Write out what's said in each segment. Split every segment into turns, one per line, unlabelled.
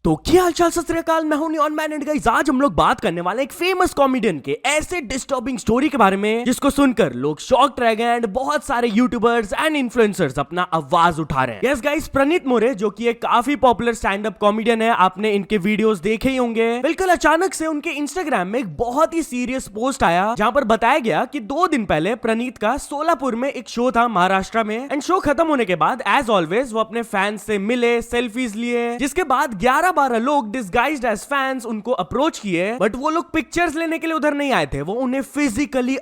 तो क्या हालचाल सत श्री अकाल, मैं हूं नियॉन मैन एंड गाइस आज हम लोग बात करने वाले एक फेमस कॉमेडियन के ऐसे डिस्टर्बिंग स्टोरी के बारे में जिसको सुनकर लोग शॉक रह गए एंड बहुत सारे यूट्यूबर्स एंड इन्फ्लुएंसर्स अपना आवाज उठा रहे हैं। यस गाइस, प्रणीत मोरे जो कि एक काफी पॉपुलर स्टैंड अप कॉमेडियन है, आपने इनके वीडियोस देखे ही होंगे। बिल्कुल अचानक से उनके इंस्टाग्राम में एक बहुत ही सीरियस पोस्ट आया जहां पर बताया गया कि 2 दिन पहले प्रणीत का सोलापुर में एक शो था महाराष्ट्र में एंड शो खत्म होने के बाद एज ऑलवेज वो अपने फैंस से मिले, सेल्फीज लिए, जिसके बाद 11-12 लोग डिस्गाइज्ड एज फैंस उनको अप्रोच किए, बट वो लोग पिक्चर्स लेने के लिए उधर नहीं आए थे, वो उन्हें फिजिकली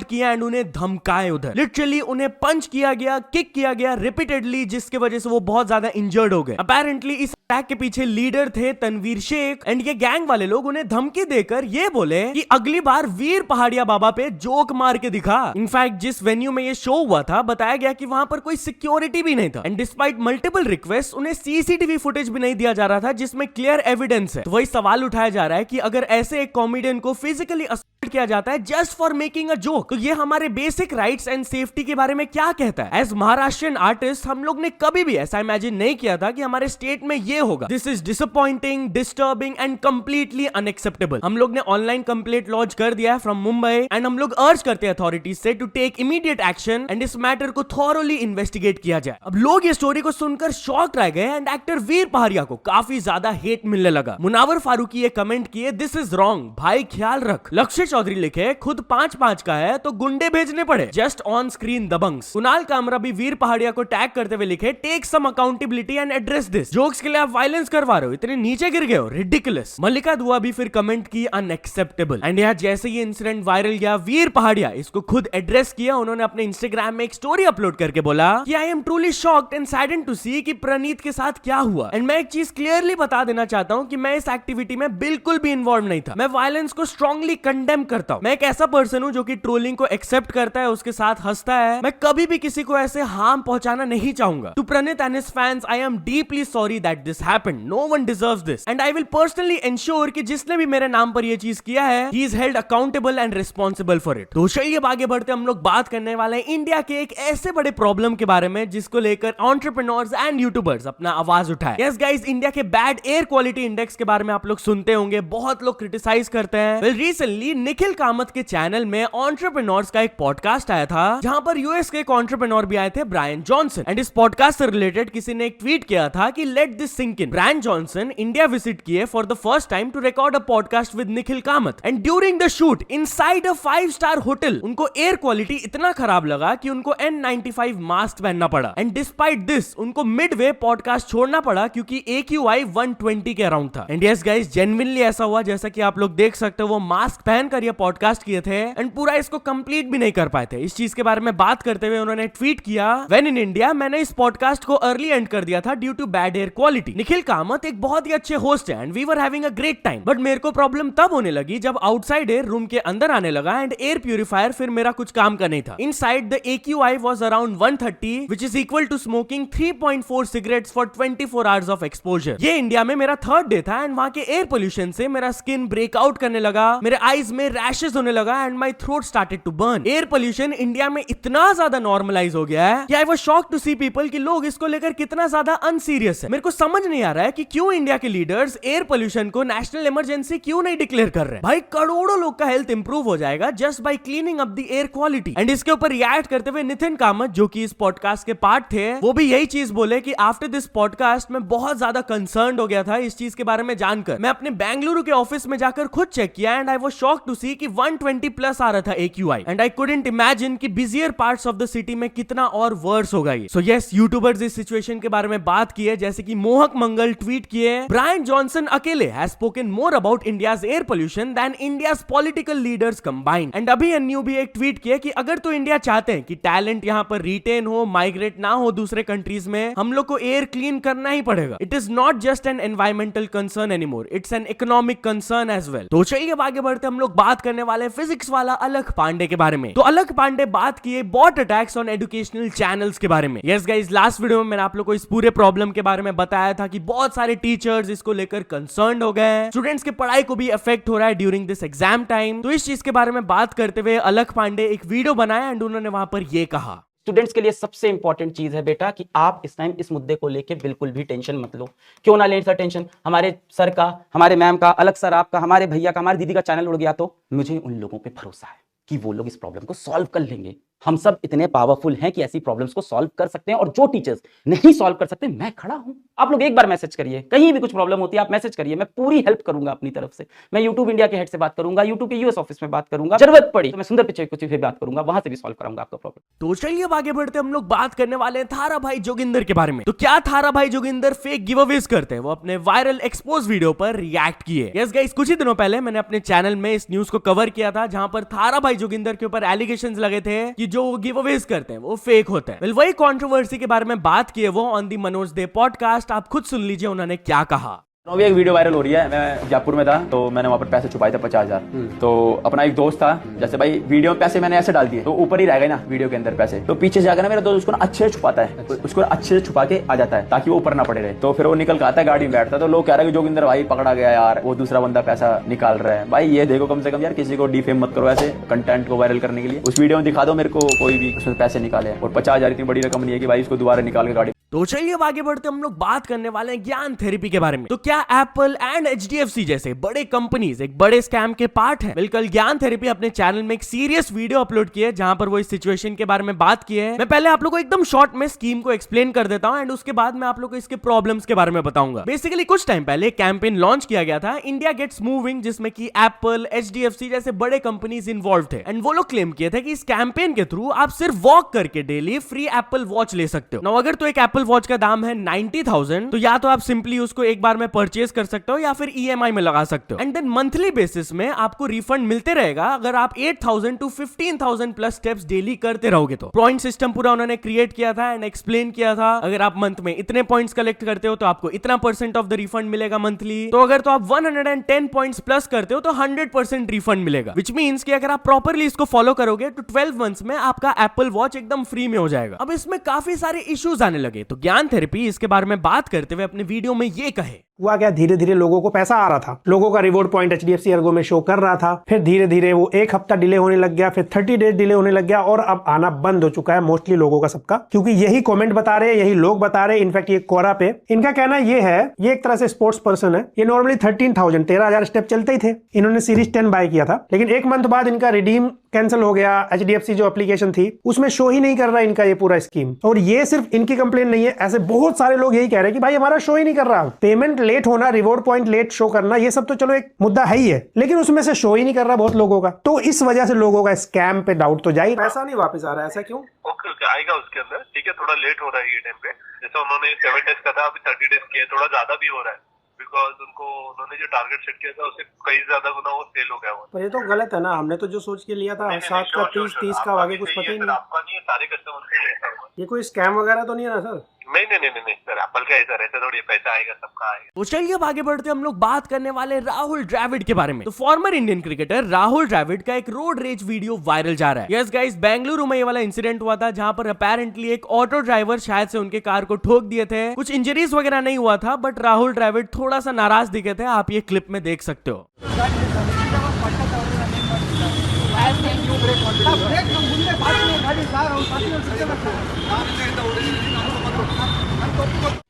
किया एंड उन्हें धमकाए, उधर लिटरली उन्हें पंच किया गया, किक किया गया रिपीटेडली, जिसकी वजह से वो बहुत ज्यादा इंजर्ड हो गए। अपेरेंटली इस अटैक के पीछे लीडर थे तनवीर शेख एंड ये गैंग वाले लोग उन्हें धमकी देकर ये बोले कि अगली बार वीर पहाड़िया बाबा पे जोक मार के दिखा। इनफैक्ट जिस वेन्यू में ये शो हुआ था बताया गया कि वहां पर कोई सिक्योरिटी भी नहीं था एंड डिस्पाइट मल्टीपल रिक्वेस्ट उन्हें सीसीटीवी फुटेज भी नहीं दिया जा रहा था जिसमें क्लियर एविडेंस है। तो वही सवाल उठाया जा रहा है कि अगर ऐसे एक कॉमेडियन को फिजिकली किया जाता है just for making a joke, तो ये हमारे बेसिक राइट्स एंड सेफ्टी के बारे में क्या कहता है? एज महाराष्ट्रियन आर्टिस्ट हम लोग ने कभी भी ऐसा इमेजिन नहीं किया था कि हमारे स्टेट में ये होगा। This is disappointing, disturbing and completely unacceptable. हम लोग ने ऑनलाइन कंप्लेंट लॉन्च कर दिया है फ्रॉम मुंबई एंड हम लोग अर्ज करते हैं अथॉरिटीज से to take immediate action and इस मैटर को थॉरोली इन्वेस्टिगेट किया जाए। अब लोग ये स्टोरी को सुनकर शॉक रह गए एंड एक्टर वीर पहाड़िया को काफी ज्यादा हेट मिलने लगा। मुनावर फारूकी ये कमेंट किए, दिस इज रॉन्ग भाई, ख्याल रख। लक्ष्य चौधरी लिखे, खुद 5-5 का है तो गुंडे भेजने पड़े, जस्ट ऑन स्क्रीन दबंग्स। कुणाल कामरा भी वीर पहाड़िया को टैग करते हुए लिखे, take some accountability and address this, jokes के लिए आप वायलेंस करवा रहे हो, इतने नीचे गिर गए हो, रिडिकुलस। मल्लिका दुआ भी फिर कमेंट की, अनएक्सेप्टेबल। एंड यहाँ जैसे ये इंसिडेंट वायरल गया, वीर पहाड़िया इसको खुद एड्रेस किया। उन्होंने अपने इंस्टाग्राम में एक स्टोरी अपलोड करके बोला कि I am truly shocked and saddened to see कि प्रणीत के साथ क्या हुआ एंड मैं एक चीज क्लियरली बता देना चाहता हूं कि मैं इस एक्टिविटी में बिल्कुल भी इन्वॉल्व नहीं था। मैं वायलेंस को स्ट्रांगली कंडेम करता हूं। मैं एक ऐसा पर्सन हूं जो कि ट्रोलिंग को एक्सेप्ट करता है, उसके साथ हंसता है। मैं कभी भी किसी को ऐसे हार्म पहुंचाना नहीं चाहूंगा। To Praneet and his fans, I am deeply sorry that this happened, no one deserves this and I will personally ensure कि जिसने भी मेरे नाम पर यह चीज किया है, he is held accountable and responsible for it. तो चलिए आगे बढ़ते हम लोग बात करने वाले हैं इंडिया के एक ऐसे बड़े प्रॉब्लम के बारे में जिसको लेकर एंटरप्रेन्योर्स एंड यूट्यूबर्स अपना आवाज उठाए। यस गाइस, इंडिया के बैड एयर क्वालिटी इंडेक्स के बारे में आप लोग सुनते होंगे, बहुत लोग क्रिटिसाइज करते हैं। वेल रिसेंटली निखिल कामत के चैनल में एंटरप्रेन्योर्स का एक पॉडकास्ट आया था जहां पर यूएस के एक एंटरप्रेन्योर भी आए थे, ब्रायन जॉनसन। एंड इस पॉडकास्ट से रिलेटेड किसी ने एक ट्वीट किया था कि let this sink in. Brian Johnson India visit किए for the first time to record a podcast with Nikhil Kamath and during the shoot inside a five star hotel उनको एयर क्वालिटी इतना खराब लगा कि उनको N95 मास्क पहनना पड़ा एंड डिस्पाइट दिस उनको मिडवे पॉडकास्ट छोड़ना पड़ा क्योंकि AQI 120 के अराउंड था। एंड यस गाइस, जेन्युइनली ऐसा हुआ, जैसा कि आप लोग देख सकते हो वो मास्क पहनकर ये पॉडकास्ट किए थे एंड पूरा इसको कंप्लीट भी नहीं कर पाए थे। इस चीज के बारे में बात करते हुए उन्होंने ट्वीट किया, व्हेन इन इंडिया मैंने इस पॉडकास्ट को अर्ली एंड कर दिया था due to bad air quality. Nikhil Kamath एक बहुत ही अच्छे होस्ट है and we were having a great time, but मेरे को प्रॉब्लम तब होने लगी जब आउटसाइड एयर रूम के अंदर आने लगा एंड एयर प्यूरिफायर फिर मेरा कुछ काम का नहीं था। Inside the AQI was around 130 which is equal to smoking 3.4 cigarettes for 24 hours of exposure. ये इंडिया में मेरा 3rd डे था एंड वहां के एयर पोल्यूशन से मेरा स्किन ब्रेकआउट करने लगा, मेरे आईज में रैशेस होने लगा and my throat started to burn. Air pollution India में इतना ज्यादा नॉर्मलाइज हो गया है कि I was shocked to see people कि लोग इसको लेकर कितना ज्यादा अनसीरियस है। मेरे को समझ नहीं आ रहा है कि क्यों इंडिया के लीडर्स एयर पोल्यूशन को नेशनल इमरजेंसी क्यों नहीं डिक्लेयर कर रहे हैं। भाई करोड़ों लोग का हेल्थ इंप्रूव हो जाएगा just by cleaning up the air quality. And इसके ऊपर रिएक्ट करते हुए नितिन कामत जो कि इस पॉडकास्ट के पार्ट थे, वो भी यही चीज बोले कि आफ्टर दिस पॉडकास्ट मैं बहुत ज्यादा कंसर्न्ड हो गया था इस चीज के बारे में जानकर। मैं अपने बेंगलुरु के ऑफिस में जाकर खुद चेक किया and I was shocked to see कि 120 प्लस आ रहा था AQI and I couldn't imagine कि busier parts of the city में कितना और वर्स होगा ये। सो यस, यूट्यूबर्स इस सिचुएशन के बारे में बात की है, जैसे कि मोहक मंगल ट्वीट किए, ब्रायन जॉनसन अकेले has spoken more about India's air pollution than India's political leaders combined. And अभी एनयू भी एक ट्वीट किया कि अगर तो इंडिया चाहते हैं कि टैलेंट यहाँ पर रिटेन हो, माइग्रेट ना हो दूसरे कंट्रीज में, हम लोग को एयर क्लीन करना ही पड़ेगा। It is not just an environmental concern anymore, it's an economic concern as well. तो चलिए अब आगे बढ़ते हम लोग बात करने वाले फिजिक्स वाला अलख पांडे के बारे में। तो अलख पांडे बात किए bot attacks on educational channels के बारे में। यस गाइस, लास्ट वीडियो में मैंने आप लोग को इस पूरे प्रॉब्लम के बारे में बताया था कि बहुत सारे टीचर्स इसको लेकर कंसर्न्ड हो गए हैं, स्टूडेंट्स के पढ़ाई को भी इफेक्ट हो रहा है ड्यूरिंग दिस एग्जाम टाइम। तो इस चीज के बारे में बात करते हुए अलख पांडे एक वीडियो बनाया एंड उन्होंने वहां पर यह कहा,
स्टूडेंट्स के लिए सबसे इंपॉर्टेंट चीज है बेटा कि आप इस टाइम इस मुद्दे को लेके बिल्कुल भी टेंशन मत लो। क्यों ना लें सर टेंशन? हमारे सर का, हमारे मैम का, अलग सर आपका, हमारे भैया का, हमारी दीदी का चैनल उड़ गया तो मुझे उन लोगों पे भरोसा है कि वो लोग इस प्रॉब्लम को सॉल्व कर लेंगे। हम सब इतने पावरफुल हैं कि ऐसी प्रॉब्लम्स को सॉल्व कर सकते हैं, और जो टीचर्स नहीं सॉल्व कर सकते, मैं खड़ा हूं। आप लोग एक बार मैसेज करिए, कहीं भी कुछ प्रॉब्लम होती है आप मैसेज करिए, मैं पूरी हेल्प करूंगा अपनी तरफ से। मैं यूट्यूब इंडिया के हेड से बात करूंगा, यूट्यूब के यूएस ऑफिस में बात करूंगा, जरूरत पड़ी तो मैं सुंदर पिचाई कुछ भी बात करूंगा, वहां से भी सॉल्व कराऊंगा आपका प्रॉब्लम।
तो चलिए अब आगे बढ़ते हम लोग बात करने वाले हैं थारा भाई जोगिंदर के बारे में। तो क्या थारा भाई जोगिंदर फेक गिव अवेज करते हैं? वो अपने वायरल एक्सपोज वीडियो पर रिएक्ट किए। यस गाइस, कुछ ही दिनों पहले मैंने अपने चैनल में इस न्यूज को कवर किया था, जहां पर थारा भाई जोगिंदर के ऊपर एलिगेशंस लगे थे कि जो गिव अवेज करते हैं वो फेक होते हैं। वही कंट्रोवर्सी के बारे में बात किए वो on the Manoj they podcast. आप खुद सुन लीजिए उन्होंने क्या कहा।
अभी एक वीडियो वायरल हो रही है, मैं जयपुर में था तो मैंने वहाँ पर पैसे छुपाए थे 50,000। तो अपना एक दोस्त था, जैसे भाई वीडियो में पैसे मैंने ऐसे डाल दिए तो ऊपर ही रह गए ना वीडियो के अंदर पैसे, तो पीछे जाकर ना मेरा दोस्त उसको ना अच्छे से छुपाता है, उसको अच्छे से छुपा के आ जाता है ताकि वो ऊपर ना पड़े रहे। तो फिर वो निकल के आता है, गाड़ी में बैठता है, तो लोग कह रहे हैं कि जोगिंदर भाई पकड़ा गया यार, वो दूसरा बंदा पैसा निकाल रहा है। भाई ये देखो, कम से कम यार किसी को डिफेम मत करो ऐसे कंटेंट को वायरल करने के लिए। उस वीडियो में दिखा दो मेरे को कोई भी उसमें पैसे निकाले, और 50,000 इतनी बड़ी रकम नहीं है कि भाई इसको दोबारा निकाल के गाड़ी।
तो चलिए अब आगे बढ़ते हम लोग बात करने वाले हैं ज्ञान थेरेपी के बारे में। तो क्या एप्पल एंड एचडीएफसी जैसे बड़े कंपनीज एक बड़े स्कैम के पार्ट है? बिल्कुल, ज्ञान थेरेपी अपने चैनल में एक सीरियस वीडियो अपलोड किया है जहां पर वो इस सिचुएशन के बारे में बात की है। मैं पहले आप लोगों को एकदम शॉर्ट में स्कीम को एक्सप्लेन कर देता हूं, एंड उसके बाद मैं आप लोगों को इसके प्रॉब्लम्स के बारे में बताऊंगा। बेसिकली कुछ टाइम पहले कैंपेन लॉन्च किया गया था, इंडिया गेट्स मूविंग, जिसमें कि एप्पल, एचडीएफसी जैसे बड़े कंपनीज इन्वॉल्व थे। एंड वो लोग क्लेम किए थे कि इस कैंपेन के थ्रू आप सिर्फ वॉक करके डेली फ्री एप्पल वॉच ले सकते हो। नाउ अगर तो एक एप्पल वॉच का दाम है 90,000, तो या तो आप सिंपली उसको एक बार में परचेज कर सकते हो या फिर ईएमआई में लगा सकते हो। एंड देन मंथली बेसिस में आपको रिफंड मिलते रहेगा अगर आप 8,000 to 15,000 प्लस स्टेप्स डेली करते रहोगे। तो पॉइंट सिस्टम पूरा उन्होंने क्रिएट किया था एंड एक्सप्लेन किया था। अगर आप मंथ में इतने पॉइंट्स कलेक्ट करते हो तो आपको इतना % ऑफ द रिफंड मिलेगा मंथली। तो अगर तो आप 110 पॉइंट्स प्लस करते हो तो 100% रिफंड मिलेगा, विच मीन्स कि अगर आप प्रॉपरली इसको फॉलो करोगे तो 12 मंथ्स में आपका एप्पल वॉच एकदम फ्री में हो जाएगा। अब इसमें काफी सारे इश्यूज आने लगे, तो ज्ञान थेरेपी इसके बारे में बात करते हुए अपने वीडियो में ये कहे।
हुआ क्या, धीरे धीरे लोगों को पैसा आ रहा था, लोगों का रिवॉर्ड पॉइंट एचडीएफसी अर्गो में शो कर रहा था। फिर धीरे धीरे वो एक हफ्ता डिले होने लग गया, फिर 30 डेज डिले होने लग गया, और अब आना बंद हो चुका है मोस्टली लोगों का, सबका। क्योंकि यही कमेंट बता रहे हैं, यही लोग बता रहे हैं। इनफैक्ट ये कोरा पे इनका कहना ये है, ये एक तरह से स्पोर्ट्स पर्सन है, ये नॉर्मली 13,000 स्टेप चलते ही थे। इन्होंने सीरीज 10 बाय किया था, लेकिन एक मंथ बाद इनका रिडीम कैंसिल हो गया। एचडीएफसी जो एप्लीकेशन थी उसमें शो ही नहीं कर रहा इनका ये पूरा स्कीम। और ये सिर्फ इनकी कंप्लेन नहीं है, ऐसे बहुत सारे लोग यही कह रहे हैं कि भाई हमारा शो ही नहीं कर रहा। पेमेंट लेट होना, रिवॉर्ड पॉइंट लेट शो करना, ये सब तो चलो एक मुद्दा है ही है, लेकिन उसमें से शो ही नहीं कर रहा बहुत लोगों का। तो इस वजह से लोगों का स्कैम पे डाउट तो जाए, पैसा नहीं वापस आ रहा है, ऐसा क्यों?
ओके आएगा उसके अंदर, ठीक है। थोड़ा लेट हो रहा है ये टाइम पे, जैसे उन्होंने 7 डेज का था, अभी 30 डेज किया, थोड़ा ज्यादा भी हो रहा है, बिकॉज उन्होंने जो टारगेट सेट किया था उससे कई ज्यादा गुना वो सेल हो गया।
पर ये तो गलत है ना, हमने तो जो सोच के लिया था 7 का 30 का, आगे कुछ पता ही नहीं।
आपका नहीं है, सारे कस्टमर का है।
ये कोई स्कैम वगैरह तो नहीं है ना सर?
नहीं सर, एप्पल का ऐसा रहता थोड़ी पैसा आएगा, सबका आएगा।
तो चलिए अब आगे बढ़ते हम लोग बात करने वाले राहुल द्रविड़ के बारे में। तो former Indian cricketer Rahul Dravid का एक रोड रेज वीडियो वायरल जा रहा है। यस गाइस, बेंगलुरु में ये वाला इंसिडेंट हुआ था जहां पर अपेरेंटली एक ऑटो ड्राइवर शायद से उनके कार को ठोक दिए थे। कुछ इंजरीज वगैरह नहीं हुआ था, बट राहुल द्रविड़ थोड़ा सा नाराज दिखे थे, आप ये क्लिप में देख सकते हो।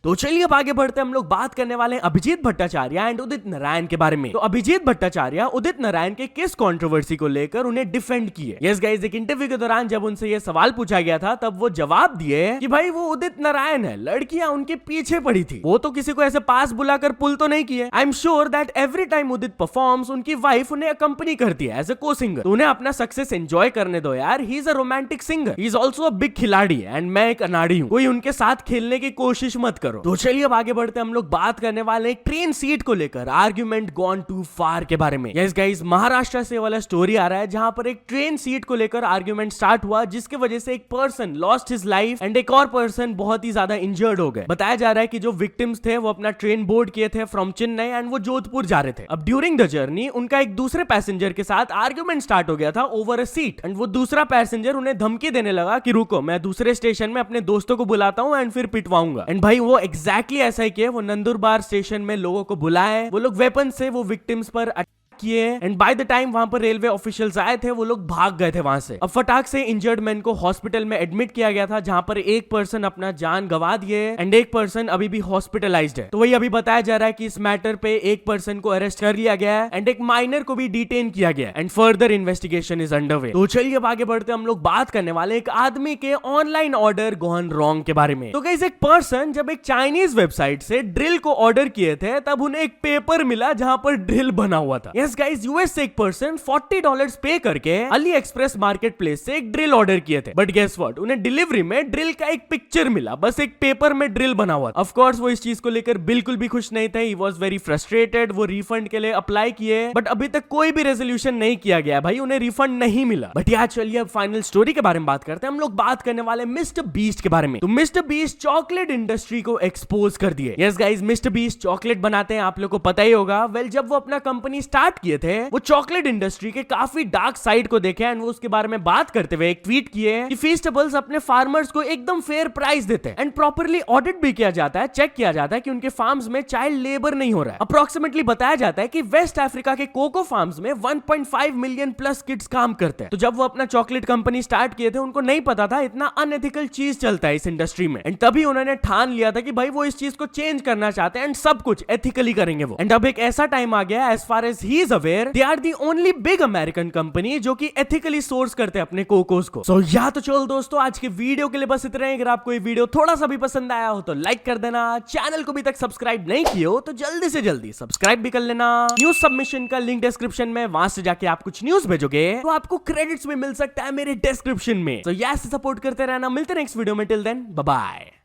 तो चलिए अब आगे बढ़ते हम लोग बात करने वाले हैं अभिजीत भट्टाचार्य एंड उदित नारायण के बारे में। तो अभिजीत भट्टाचार्य उदित नारायण के किस कंट्रोवर्सी को लेकर उन्हें डिफेंड किए। यस गाइस, एक इंटरव्यू के दौरान जब उनसे ये सवाल पूछा गया था तब वो जवाब दिए कि भाई वो उदित नारायण है, लड़कियां उनके पीछे पड़ी थी, वो तो किसी को ऐसे पास बुलाकर पुल तो नहीं किए। I am sure that every time Udit performs उनकी वाइफ उन्हें अकंपनी करती है एज ए को सिंगर। तो उन्हें अपना सक्सेस एंजॉय करने दो यार, he is a romantic singer, he is also a big खिलाड़ी एंड मैं एक अनाड़ी हूँ, कोई उनके साथ खेलने की कोशिश मत करो। तो चलिए अब आगे बढ़ते हम लोग बात करने वाले हैं ट्रेन सीट को लेकर आर्ग्यूमेंट गॉन टू फार के बारे में। यस गाइस, महाराष्ट्र से वाला स्टोरी आ रहा है जहां पर एक ट्रेन सीट को लेकर आर्ग्यूमेंट स्टार्ट हुआ, जिसके वजह से एक person lost his life and एक और पर्सन बहुत ही ज्यादा इंजर्ड हो गए। बताया जा रहा है कि जो विक्टिम्स थे वो अपना ट्रेन बोर्ड किए थे फ्रॉम चेन्नई एंड वो जोधपुर जा रहे थे। अब ड्यूरिंग द जर्नी उनका एक दूसरे पैसेंजर के साथ आर्ग्यूमेंट स्टार्ट हो गया था ओवर अ सीट, एंड वो दूसरा पैसेंजर उन्हें धमकी देने लगा कि रुको, मैं दूसरे स्टेशन में अपने दोस्तों को बुलाता हूं एंड फिर पिटवाऊंगा। एंड भाई वो एग्जैक्टली ऐसा ही किया, वो नंदुरबार स्टेशन में लोगों को बुलाए, वो लोग वेपन से वो विक्टिम्स पर किए एंड बाय द टाइम वहां पर रेलवे ऑफिशियल्स आए थे वो लोग भाग गए थे वहां से। अब फटाक से इंजर्ड मैन को हॉस्पिटल में एडमिट किया गया था जहां पर एक पर्सन अपना जान गंवा दिए एंड एक पर्सन अभी भी हॉस्पिटलाइज्ड है। तो वही अभी बताया जा रहा है कि इस मैटर पे एक पर्सन को अरेस्ट कर लिया गया है एंड एक माइनर को भी डिटेन किया गया and further investigation is underway. तो चलिए अब आगे बढ़ते हम लोग बात करने वाले एक आदमी के ऑनलाइन ऑर्डर गॉन रॉन्ग के बारे में। तो गाइस एक पर्सन जब एक चाइनीज वेबसाइट से ड्रिल को ऑर्डर किए थे तब उन्हें एक पेपर मिला जहां पर ड्रिल बना हुआ था। यस गाइस यूएस से एक पर्सन $40 पे करके अली एक्सप्रेस मार्केट प्लेस से एक ड्रिल ऑर्डर किए थे बट गेस व्हाट उन्हें डिलीवरी में ड्रिल का एक पिक्चर मिला, बस एक पेपर में ड्रिल बना हुआ। ऑफ कोर्स वो इस चीज को लेकर बिल्कुल भी खुश नहीं थे, ही वाज वेरी फ्रस्ट्रेटेड। वो रिफंड के लिए अप्लाई किए बट अभी तक कोई भी रेजोल्यूशन नहीं किया गया भाई, उन्हें रिफंड नहीं मिला। बट यार चलिए अब फाइनल स्टोरी के बारे में बात करते हैं। हम लोग बात करने वाले मिस्टर बीस्ट के बारे में। तो मिस्टर बीस्ट चॉकलेट इंडस्ट्री को एक्सपोज कर दिए। Yes guys mister beast chocolate बनाते हैं, आप लोग को पता ही होगा। वेल जब वो अपना कंपनी स्टार्ट किए थे वो चॉकलेट इंडस्ट्री के काफी डार्क साइड को देखे एंड वो उसके बारे में बात करते हुए एक ट्वीट किए कि फीस्टेबल्स अपने फार्मर्स को एकदम फेयर प्राइस देते हैं एंड प्रॉपर्ली ऑडिट भी किया जाता है, चेक किया जाता है कि उनके फार्म्स में चाइल्ड लेबर नहीं हो रहा है। अप्रोक्सीमेटली बताया जाता है कि वेस्ट अफ्रीका के कोको फार्म्स में 1.5 मिलियन प्लस किड्स काम करते हैं। तो जब वो अपना चॉकलेट कंपनी स्टार्ट किए थे उनको नहीं पता था इतना अनएथिकल चीज चलता है इस इंडस्ट्री में एंड तभी उन्होंने ठान लिया था कि भाई वो इस चीज को चेंज करना चाहते हैं एंड सब कुछ एथिकली करेंगे वो। एंड अब एक ऐसा टाइम आ गया as far as he is aware they are the only big American company जो कि एथिकली सोर्स करते हैं अपने कोकोस को। सो या तो चलो दोस्तों आज के वीडियो के लिए बस इतना ही। अगर आपको ये वीडियो थोड़ा सा भी पसंद आया हो तो लाइक कर देना, चैनल को भी तक सब्सक्राइब नहीं किए हो तो जल्दी से जल्दी सब्सक्राइब भी कर लेना। न्यूज सबमिशन का लिंक डिस्क्रिप्शन में, वहां से जाके आप कुछ न्यूज भेजोगे तो आपको क्रेडिट्स भी मिल सकता है मेरे डिस्क्रिप्शन में। तो यस सपोर्ट करते रहना, मिलते हैं नेक्स्ट वीडियो में। Till then bye bye.